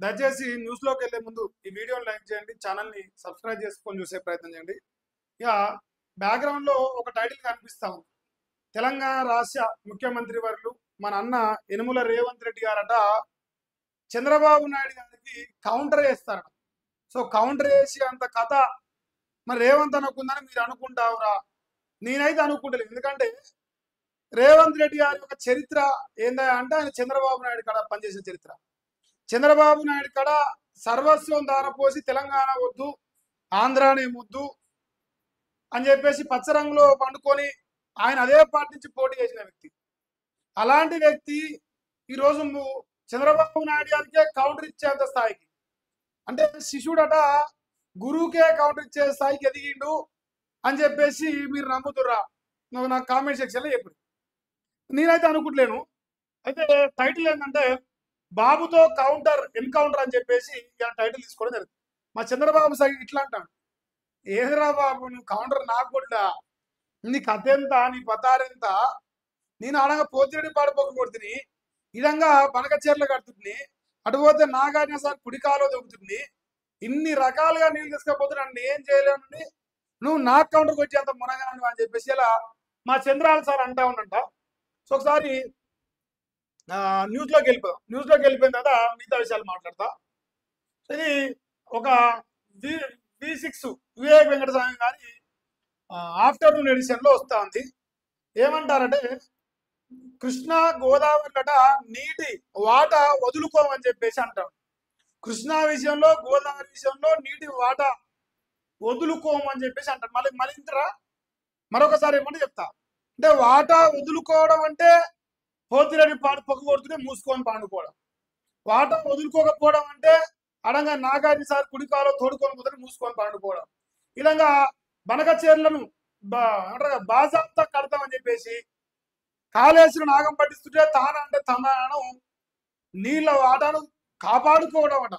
దయచేసి న్యూస్లోకి వెళ్లే ముందు ఈ వీడియోని లైక్ చేయండి, ఛానల్ని సబ్స్క్రైబ్ చేసుకొని చూసే ప్రయత్నం చేయండి. ఇక బ్యాక్గ్రౌండ్లో ఒక టైటిల్ కనిపిస్తా ఉంది. తెలంగాణ రాష్ట్ర ముఖ్యమంత్రి వర్యులు మన అన్న యనుమల రేవంత్ రెడ్డి గారట చంద్రబాబు నాయుడు గారికి కౌంటర్ వేస్తారట. సో కౌంటర్ వేసి అంత కథ మరి రేవంత్ అనుకుందని మీరు అనుకుంటావురా? నేనైతే అనుకుంటలేదు. ఎందుకంటే రేవంత్ రెడ్డి గారి యొక్క చరిత్ర ఏందా అంటే ఆయన చంద్రబాబు నాయుడు కాడ పనిచేసిన చరిత్ర. చంద్రబాబు నాయుడు కాడ సర్వస్వం దారపోసి తెలంగాణ వద్దు, ఆంధ్రానే ముద్దు అని చెప్పేసి పచ్చరంగులో పండుకొని ఆయన అదే పార్టీ నుంచి పోటీ చేసిన వ్యక్తి. అలాంటి వ్యక్తి ఈరోజు చంద్రబాబు నాయుడు గారికే కౌంటర్ ఇచ్చేంత స్థాయికి, అంటే శిష్యుడట గురువుకే కౌంటర్ ఇచ్చే స్థాయికి ఎదిగిండు అని చెప్పేసి మీరు నమ్ముతుర్రా? నాకు కామెంట్ సెక్షన్లో చెప్పండి. నేనైతే అనుకుంటలేను. అయితే టైటిల్ ఏంటంటే బాబుతో కౌంటర్ ఎన్కౌంటర్ అని చెప్పేసి ఇలా టైటిల్ తీసుకోవడం జరుగుతుంది. మా చంద్రబాబు సైడ్ ఇట్లా అంటాడు, ఏదిరా బాబు నువ్వు కౌంటర్ నాకు కొట్లా, నీ కథ ఎంత, నీ పతారెంత, నేను ఆడంగా పోతిరెడ్డి పాడిపోక కొడుతుంది, ఇదంగా పనకచీరలు కడుతుంది, అటుపోతే నాగార్జున సార్ కుడికాలో దొరుకుతుంది, ఇన్ని రకాలుగా నీళ్ళు తీసుకపోతున్నాను ఏం చేయలేను, నువ్వు నాకు కౌంటర్కి వచ్చేంత మునగాను అని చెప్పేసి ఇలా మా చంద్రాల సార్ అంటా ఉన్నంట. సో ఒకసారి న్యూస్లోకి వెళ్ళిపోయిన తర్వాత మిగతా విషయాలు మాట్లాడతా. ఇది ఒక V6 వివేక్ వెంకటస్వామి గారి ఆఫ్టర్నూన్ ఎడిషన్లో వస్తూ ఉంది. ఏమంటారంటే కృష్ణా గోదావరి గట నీటి వాటా వదులుకోమని చెప్పేసి అంటారు. కృష్ణా విషయంలో గోదావరి విషయంలో నీటి వాటా వదులుకోమని చెప్పేసి అంటారు. మళ్ళీ ఇంతరా మరొకసారి ఏమంటే చెప్తా, అంటే వాటా వదులుకోవడం అంటే పోతిరెడ్డి పొగ కొడుతుంటే మూసుకొని పండుకోవడం, వాటా వదులుకోకపోవడం అంటే అడంగా నాగార్జున సార్ కుడికాలో తోడుకొని పోతే మూసుకొని పండుకోవడం. ఇలాగా బనకచీరలను బాజాప్తా కడతామని చెప్పేసి కాళేశ్వరం నాగం పట్టిస్తుంటే తాన అంటే తనాను నీళ్ళ వాటాను కాపాడుకోవడం అట.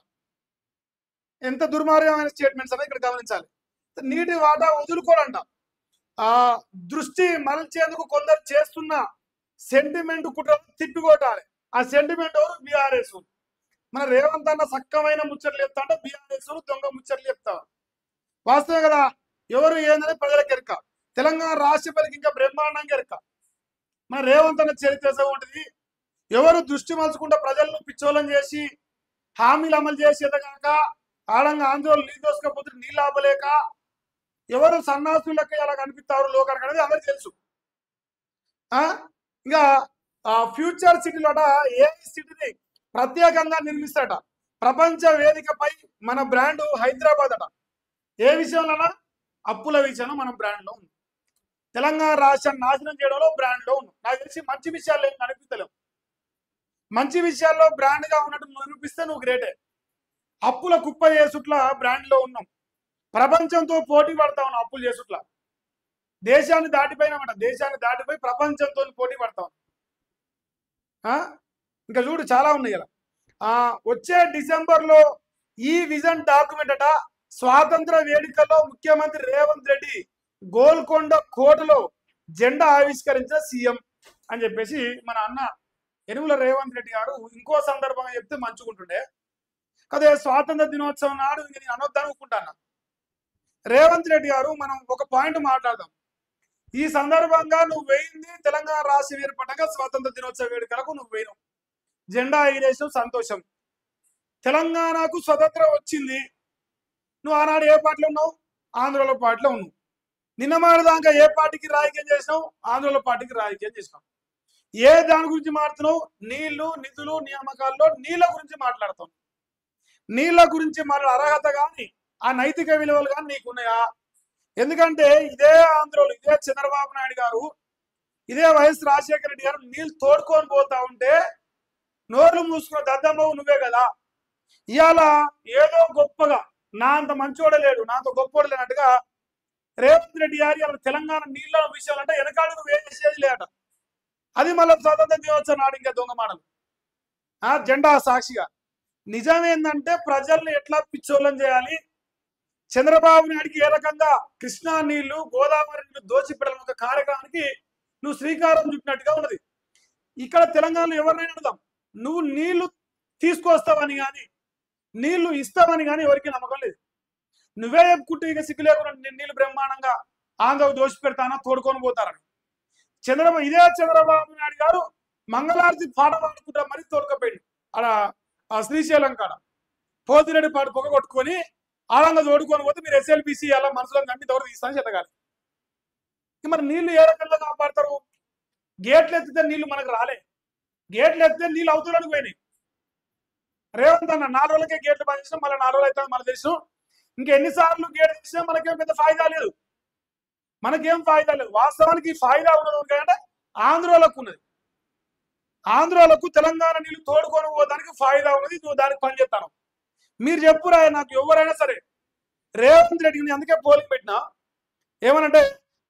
ఎంత దుర్మార్గమైన స్టేట్మెంట్స్ అనేది ఇక్కడ గమనించాలి. నీటి వాటా వదులుకోడంట. దృష్టి మరల్చేందుకు కొందరు చేస్తున్న సెంటిమెంట్ కుట్రలు తిప్పికొట్టాలి. ఆ సెంటిమెంట్ ఎవరు? బీఆర్ఎస్. మన రేవంత్ అన్న సక్కమైన ముచ్చట్లు చెప్తా అంటే బీఆర్ఎస్ దొంగ ముచ్చట్లు చెప్తారు. వాస్తవం కదా, ఎవరు ఏందని ప్రజలకు ఎరక. తెలంగాణ రాష్ట్రపతికి ఇంకా బ్రహ్మాండంగా ఎరక. మన రేవంత్ అన్న చరిత్ర ఉంటుంది. ఎవరు దృష్టి మలుచుకుంటే ప్రజలను పిచ్చోళం చేసి హామీలు అమలు చేసి ఎదగాక ఆడంగా ఆందోళన నీళ్ళు దోసుకపోతే నీళ్ళు ఆపలేక ఎవరు సన్నాసులకి అలా కనిపిస్తారు లోకానికి అనేది అందరికి తెలుసు. ఇంకా ఫ్యూచర్ సిటీలోట ఏఐ సిటీని ప్రత్యేకంగా నిర్మిస్తాట. ప్రపంచ వేదికపై మన బ్రాండ్ హైదరాబాద్ అట. ఏ విషయంలోనా? అప్పుల విషయంలో మనం బ్రాండ్లో ఉంది. తెలంగాణ రాష్ట్రాన్ని నాశనం చేయడంలో బ్రాండ్లో ఉన్నాం. నాకు తెలిసి మంచి విషయాలు ఏం కనిపించలేము. మంచి విషయాల్లో బ్రాండ్గా ఉన్నట్టు నిరూపిస్తే నువ్వు గ్రేటే. అప్పుల కుప్ప చేసుట్ల బ్రాండ్లో ఉన్నాం. ప్రపంచంతో పోటీ పడతా ఉన్నాం. అప్పులు చేసుట్ల దేశాన్ని దాటిపోయినామట. దేశాన్ని దాటిపోయి ప్రపంచంతో పోటీ పడతాం. ఇంకా చూడు చాలా ఉన్నాయి కదా. వచ్చే డిసెంబర్లో ఈ విజన్ డాక్యుమెంట్ అట స్వాతంత్ర వేడుకల్లో ముఖ్యమంత్రి రేవంత్ రెడ్డి గోల్కొండ కోటలో జెండా ఆవిష్కరించిన సీఎం అని చెప్పేసి మన అన్న యనుమల రేవంత్ రెడ్డి గారు ఇంకో సందర్భంగా చెప్తే మంచుకుంటుండే. అదే స్వాతంత్ర దినోత్సవం నాడు నేను అనొద్దనుకుంటాను. రేవంత్ రెడ్డి గారు మనం ఒక పాయింట్ మాట్లాడదాం. ఈ సందర్భంగా నువ్వు వేయింది తెలంగాణ రాష్ట్రం ఏర్పడ్డాక స్వాతంత్ర దినోత్సవ వేడుకలకు నువ్వు వేయను, జెండా ఎగిరేసిన సంతోషం. తెలంగాణకు స్వతంత్రం వచ్చింది. నువ్వు ఆనాడు ఏ పార్టీలో ఉన్నావు? ఆంధ్రలో పార్టీలో ఉన్నావు. నిన్న మాడదాకా ఏ పార్టీకి రాజకీయం చేసినావు? ఆంధ్రలో పార్టీకి రాజకీయం చేసినావు. ఏ దాని గురించి మాట్లాడుతున్నావు? నీళ్లు, నిధులు, నియామకాల్లో నీళ్ళ గురించి మాట్లాడతావు. నీళ్ళ గురించి మాట్లాడే అర్హత కానీ ఆ నైతిక విలువలు కానీ నీకున్నాయా? ఎందుకంటే ఇదే ఆంధ్రలో ఇదే చంద్రబాబు నాయుడు గారు ఇదే వైఎస్ రాజశేఖర రెడ్డి గారు నీళ్ళు తోడుకొని పోతా ఉంటే నోర్లు మూసుకున్న దద్దమ్మవు నువ్వే కదా. ఇవాళ ఏదో గొప్పగా నా అంత మంచోడే లేడు, నాతో గొప్పోడు లేనట్టుగా రేవంత్ రెడ్డి గారి తెలంగాణ నీళ్ళ విషయాలంటే వెనకాడుకు వేసేది లేట. అది మళ్ళీ స్వాతంత్ర దినోత్సవం నాడు ఇంకా దొంగ మాటలు జెండా సాక్షిగా. నిజమేందంటే ప్రజల్ని ఎట్లా పిచ్చోళ్ళం చేయాలి, చంద్రబాబు నాయుడికి ఏ రకంగా కృష్ణా నీళ్లు గోదావరి నీళ్లు దోచిపెట్టడం ఒక కార్యక్రమానికి నువ్వు శ్రీకారం చుట్టినట్టుగా ఉన్నది. ఇక్కడ తెలంగాణలో ఎవరినైనా అడుగుదాం, నువ్వు నీళ్లు తీసుకొస్తావని కానీ నీళ్లు ఇస్తామని కానీ ఎవరికి నమ్మకం లేదు. నువ్వే చెప్పుకుంటూ ఇక సిగ్గు లేకుండా నీళ్లు బ్రహ్మాండంగా ఆంధ్రకు దోషి పెడతానా తోడుకొని పోతారని ఇదే చంద్రబాబు నాయుడు గారు మంగళారతి పాట పాడుకుంటా మరి తోడుకపోయింది అలా ఆ శ్రీశైలం కాడ పోతిరెడ్డి పాడు పొగ కొట్టుకొని ఆడంగా తోడుకొని పోతే మీరు SLBC అలా మనసులో నమ్మి దౌర తీస్తాను చెత్తగాలి. మరి నీళ్లు ఏ రకంగా కాపాడతారు? గేట్లు ఎత్తితే నీళ్లు మనకు రాలే, గేట్లు ఎత్తితే నీళ్ళు అవతలకి పోయినాయి. రేవంత్ అన్న 4 రోజులకే గేట్లు బంద్ చేసినా మళ్ళీ 4 రోజులు అయితే మనకు తెలుసు. ఇంకెన్నిసార్లు గేట్ తీసినా మనకేం పెద్ద ఫాయిదా లేదు, మనకేం ఫాయిదా లేదు. వాస్తవానికి ఫాయిదా ఉన్నది అంటే ఆంధ్రోలకు ఉన్నది. ఆంధ్రోలకు తెలంగాణ నీళ్లు తోడుకొని పోవడానికి ఫాయిదా ఉన్నది. నువ్వు దానికి పని చేస్తాను. మీరు చెప్పురా నాకు ఎవరైనా సరే. రేవంత్ రెడ్డిని అందుకే పోలికి పెట్టినా ఏమనంటే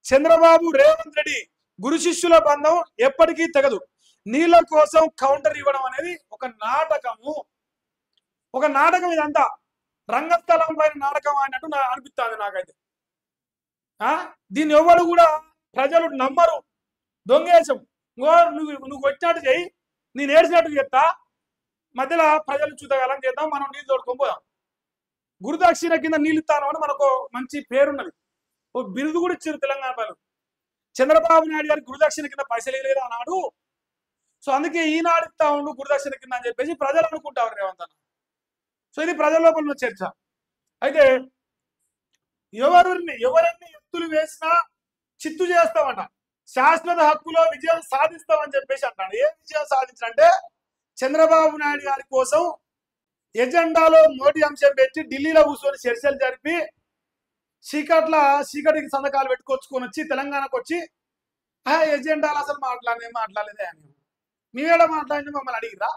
చంద్రబాబు రేవంత్ రెడ్డి గురు శిష్యుల బంధం ఎప్పటికీ తెగదు. నీళ్ళ కోసం కౌంటర్ ఇవ్వడం అనేది ఒక నాటకము, ఒక నాటకం. ఇదంతా రంగస్థలం పైన నాటకం అన్నట్టు అనిపిస్తుంది నాకైతే. దీన్ని ఎవరు కూడా ప్రజలు నమ్మరు. దొంగేశం నువ్వు వచ్చినట్టు చెయ్యి, నేను ఏడ్చినట్టు చెప్తా, మధ్యలో ప్రజలు చూడగలని చేద్దాం, మనం నీళ్ళు తోడుకొని పోదాం. గురుదక్షిణ కింద నీళ్ళు ఇస్తాను అని మనకు మంచి పేరున్నది, ఓ బిరుదు కూడా ఇచ్చారు తెలంగాణ ప్రజలు. చంద్రబాబు నాయుడు గారికి గురుదక్షిణ కింద పైసలు లేదు అన్నాడు. సో అందుకే ఈనాడు ఇస్తా ఉండు గురుదక్షిణ కింద అని చెప్పేసి ప్రజలు అనుకుంటారు రేవంత్ అన్న. సో ఇది ప్రజల లోపల ఉన్న చర్చ. అయితే ఎవరిని ఎత్తులు వేసినా చిత్తు చేస్తామంట, శాశ్వత హక్కులో విజయం సాధిస్తామని చెప్పేసి అంటాడు. ఏం విజయం సాధించాలంటే చంద్రబాబు నాయుడు గారి కోసం ఎజెండాలో మోడీ అంశం పెట్టి ఢిల్లీలో కూర్చొని చర్చలు జరిపి చీకటికి సంతకాలు పెట్టుకొచ్చుకొని వచ్చి తెలంగాణకు వచ్చి ఆ ఎజెండాలు అసలు మాట్లాడలేదే అని మేమేడ మాట్లాడి మమ్మల్ని అడిగిరా?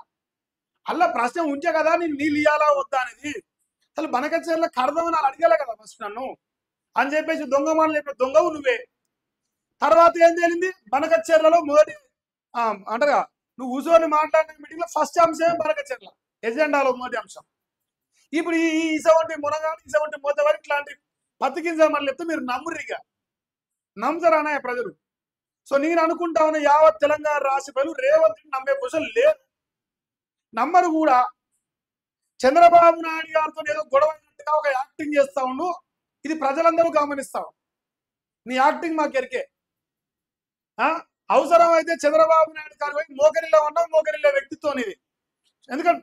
అలా ప్రశ్న ఉంచే కదా నేను నీళ్ళు ఇయ్యాలా వద్దా అనేది. అసలు బనకచర్ల కడదామని వాళ్ళు అడిగలే కదా ఫస్ట్ నన్ను అని చెప్పేసి దొంగ మాటలు చెప్పే దొంగవు నువ్వే. తర్వాత ఏం తేలింది? బనకచర్లలో మొదటి అంటారుగా నువ్వు కూర్చొని మాట్లాడిన మీటింగ్ లో ఫస్ట్ అంశమే బనకచర్ల ఎజెండాలో మొదటి అంశం. ఇప్పుడు ఈ ఇసవంటి మునగాడు ఇసవంటి మొదటి ఇట్లాంటి పత్తికింజ మళ్ళీ చెప్తే మీరు నమ్మురిగా నమ్ముతారా ప్రజలు. సో నేను అనుకుంటా ఉన్న యావత్ తెలంగాణ రాష్ట్ర ప్రజలు రేవంత్ నమ్మే పొజిషన్ లేదు, నమ్మరు కూడా. చంద్రబాబు నాయుడు గారితో ఏదో గొడవ అయినట్టుగా ఒక యాక్టింగ్ చేస్తా ఉండు, ఇది ప్రజలందరూ గమనిస్తాం. నీ యాక్టింగ్ మాకు ఎరికే. అవసరం అయితే చంద్రబాబు నాయుడు గారు పోయి మోకరిలో ఉన్నావు, మోకరిలో వ్యక్తిత్వం ఇది. ఎందుకంటే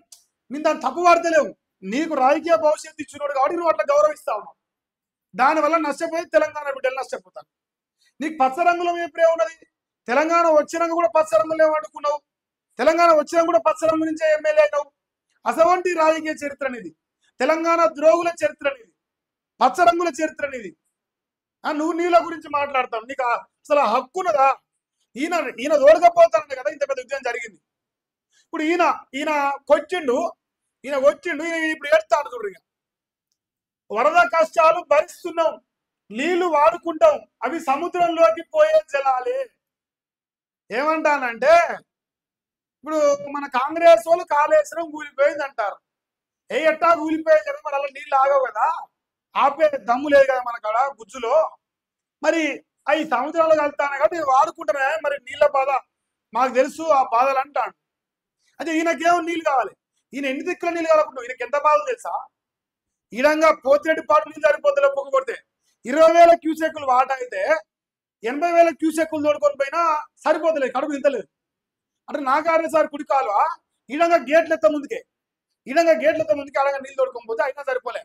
నేను దాన్ని తప్పు వాడతలేవు, నీకు రాజకీయ భవిష్యత్తు ఇచ్చినోడు కాబట్టి నువ్వు అట్లా గౌరవిస్తా ఉన్నావు. దానివల్ల నష్టపోయి తెలంగాణ బిడ్డలు నష్టపోతాను. నీకు పచ్చ రంగులో ఎప్పుడే ఉన్నది, తెలంగాణ వచ్చినాక కూడా పచ్చ రంగులో ఏమనుకున్నావు, తెలంగాణ వచ్చినా కూడా పచ్చ రంగు నుంచే ఎమ్మెల్యే అయినావు. అసవంటి రాజకీయ చరిత్ర అనేది, తెలంగాణ ద్రోగుల చరిత్ర అనేది, పచ్చ రంగుల చరిత్ర అనేది. నువ్వు నీళ్ళ గురించి మాట్లాడతావు, నీకు అసలు హక్కున్నదా? ఈయన దోడకపోతానంటే కదా ఇంత పెద్ద ఉద్యమం జరిగింది. ఇప్పుడు ఈయన వచ్చిండు ఈయన ఇప్పుడు ఏడుతాడు చూడు. వరద కష్టాలు భరిస్తున్నాం, నీళ్లు వాడుకుంటాం, అవి సముద్రంలోకి పోయే జలాలే. ఏమంటానంటే ఇప్పుడు మన కాంగ్రెస్ వాళ్ళు కాళేశ్వరం కూలిపోయింది అంటారు. ఎట్టా కూలిపోయేది కదా, మరి అలా నీళ్ళు ఆగవు కదా, ఆపే దమ్ము లేదు కదా మన కాడ గుజ్జులో. మరి అవి సముద్రంలో కలుతానే కాబట్టి వాడుకుంటానే, మరి నీళ్ళ బాధ మాకు తెలుసు ఆ బాధలు అంటాడు. అదే ఈయనకేమో నీళ్ళు కావాలి, ఈయన ఎన్ని దిక్కుల నీళ్ళు కావాలనుకుంటాం, ఈయనకి ఎంత బాధ తెలుసా? ఈడంగా పోతిరెడ్డి పాటు నీళ్ళు సరిపోతుంది పొగ కొడితే 20,000 క్యూసెక్కులు వాట అయితే 80,000 క్యూసెక్కులు తోడుకొని పోయినా సరిపోతలేదు, కడుపు ఇంతలేదు. అంటే నాగార్య సార్ కుడి కాలువ ఈడంగా గేట్లు ఎత్త ముందుకే అడగా నీళ్ళు తోడుకొని పోతే అయినా సరిపోలే.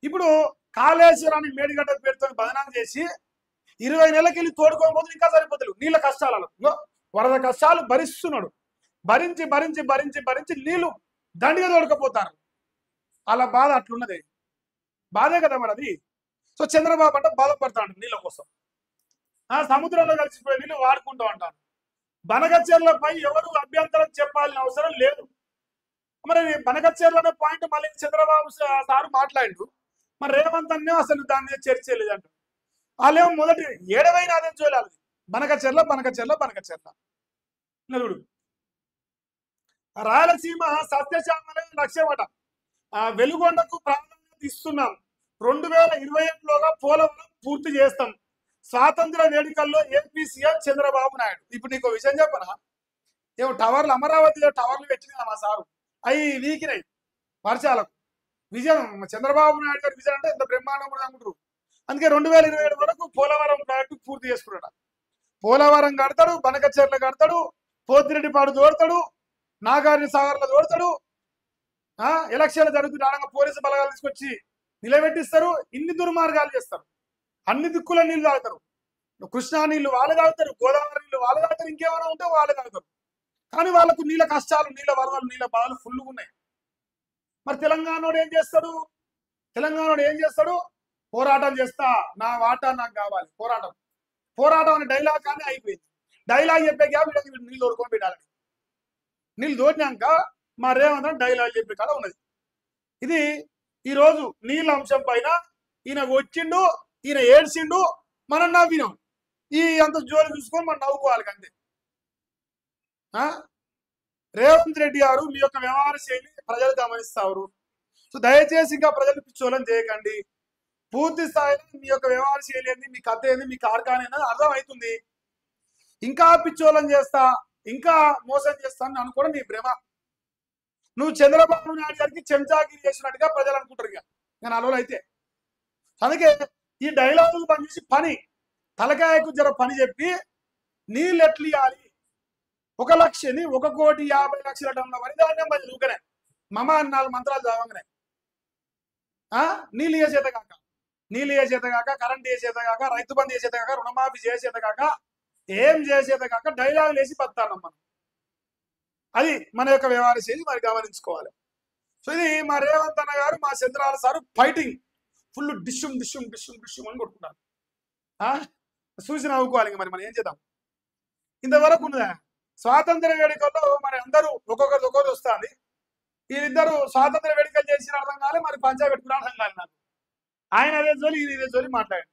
ఇప్పుడు కాళేశ్వరాన్ని మేడిగడ్డ పేరుతో బదనాం చేసి 20 నెలలకి వెళ్ళి తోడుకొని పోతే ఇంకా సరిపోతలేదు నీళ్ళ కష్టాలలో. వరద కష్టాలు భరిస్తున్నాడు, భరించి నీళ్లు దండిగా తోడుకపోతారు. అలా బాధ అట్లున్నది, బాధే కదా మరి అది. సో చంద్రబాబు అంటే బాధపడతాడు నీళ్ళ కోసం. సముద్రంలో కలిసిపోయే నీళ్ళు వాడుకుంటూ అంటారు. బనకచెర్లపై ఎవరు అభ్యంతరం చెప్పాల్సిన అవసరం లేదు. మరి బనకచెర్ల పాయింట్ మళ్ళీ చంద్రబాబు సారు మాట్లాడిండు, మరి రేవంత్ అన్నే అసలు దాని మీద చర్చ లేదంట. వాళ్ళేమో మొదటి 7 అదే చూడాలి, బనకచెర్ల నలుగుడు. రాయలసీమ సస్యశామలే లక్ష్యమట. వెలుగొండకు ప్రాధాన్యత ఇస్తున్నాం, 2027లోగా పోలవరం పూర్తి చేస్తాం, స్వాతంత్ర వేడుకల్లో ఏపీ సీఎం చంద్రబాబు నాయుడు. ఇప్పుడు నీకు విషయం చెప్పనా, ఏమో టవర్లు అమరావతిలో టవర్లు పెట్టినా మా సారు అవి వీకినాయి. వర్షాలకు విజయం చంద్రబాబు నాయుడు గారి విజయం అంటే ఎంత బ్రహ్మాండంగా అనుకుంటారు. అందుకే 2027 వరకు పోలవరం ప్రాజెక్టు పూర్తి చేసుకున్నాడు. పోలవరం కడతాడు, బనకచెర్ల కడతాడు, పోతిరెడ్డిపాడు తోడతాడు, నాగార్జున సాగర్లో తోడతాడు. ఎలక్షన్లు జరుగుతుండగా పోలీసు బలగాలు తీసుకొచ్చి నిలబెట్టిస్తారు. ఇన్ని దుర్మార్గాలు చేస్తారు. అన్ని దిక్కుల నీళ్లు తాగుతారు. కృష్ణా నీళ్లు వాళ్ళు తాగుతారు, గోదావరి నీళ్లు వాళ్ళు తాగుతారు, ఇంకేమైనా ఉంటే వాళ్ళు తాగుతారు. కానీ వాళ్ళకు నీళ్ళ కష్టాలు, నీళ్ళ వరదలు, నీళ్ళ బాధలు ఫుల్గా ఉన్నాయి. మరి తెలంగాణోడు ఏం చేస్తాడు? పోరాటం చేస్తా, నా వాటా నాకు కావాలి. పోరాటం అనే డైలాగ్ కానీ అయిపోయింది. డైలాగ్ చెప్పే గ్యాప్ నీళ్ళు తోడుకొని పెట్టాలని. నీళ్ళు తోడినాక మా రేవంత్ డైలాగ్ చెప్పే కాడ ఉన్నది. ఇది ఈరోజు నీళ్ళ అంశం పైన ఈయన వచ్చిండు, ఈయన ఏడ్చిండు, మనం నవ్వినాం. ఈ అంత జోలు చూసుకొని మనం నవ్వుకోవాలి అంతే. రేవంత్ రెడ్డి గారు మీ యొక్క వ్యవహార శైలి ప్రజలు గమనిస్తారు. సో దయచేసి ఇంకా ప్రజలు పిచ్చోళ్ళని చేయకండి. పూర్తి స్థాయిలో మీ యొక్క వ్యవహార శైలి ఏంది, మీ కథ ఏంది, మీ కార్ఖాన ఏంది అర్థం అవుతుంది. ఇంకా పిచ్చోళ్ళని చేస్తా, ఇంకా మోసం చేస్తా అని అనుకోవడం నీ భ్రమ. నువ్వు చంద్రబాబు నాయుడు గారికి చెంచాగిరి చేసినట్టుగా ప్రజలు అనుకుంటారు. ఇక నేను అలవలు అయితే అందుకే ఈ డైలాగులు పనిచేసి పని తలకాయకు జర పని చెప్పి నీళ్ళు ఎట్లు ఇవ్వాలి, 1,00,000ని 1,50,00,000 టన్నుల వరిధాన్యం పది ఊకనే మమ అని 4 మంత్రాలు చదవంగానే నీళ్ళు ఏ చేత కాక కరెంట్ ఏ చేత కాక రైతు బంధు ఏ చేత కాక రుణమాఫీ చేసేత కాక ఏం చేసేత కాక డైలాగులు వేసి బతానం మనం. అది మన యొక్క వ్యవహార శైలి మరి గమనించుకోవాలి. సో ఇది మా రేవంత్ అన్న గారు, మా చంద్రాల సారు ఫైటింగ్ ఫుల్ డిష్యూమ్ అని కొట్టుకుంటారు. చూసి నవ్వుకోవాలి. మరి మనం ఏం చేద్దాం? ఇంతవరకు ఉన్నదా స్వాతంత్ర వేడుకల్లో మరి అందరూ ఒక్కొక్కరు వస్తుంది. వీళ్ళిద్దరు స్వాతంత్ర వేడుకలు చేసిన అర్థం కాలే, మరి పంచాయతీ పెట్టుకుని అర్థం కాదు నాకు. ఆయన అదే జోలి, ఈయన ఇదే జోలి మాట్లాడారు.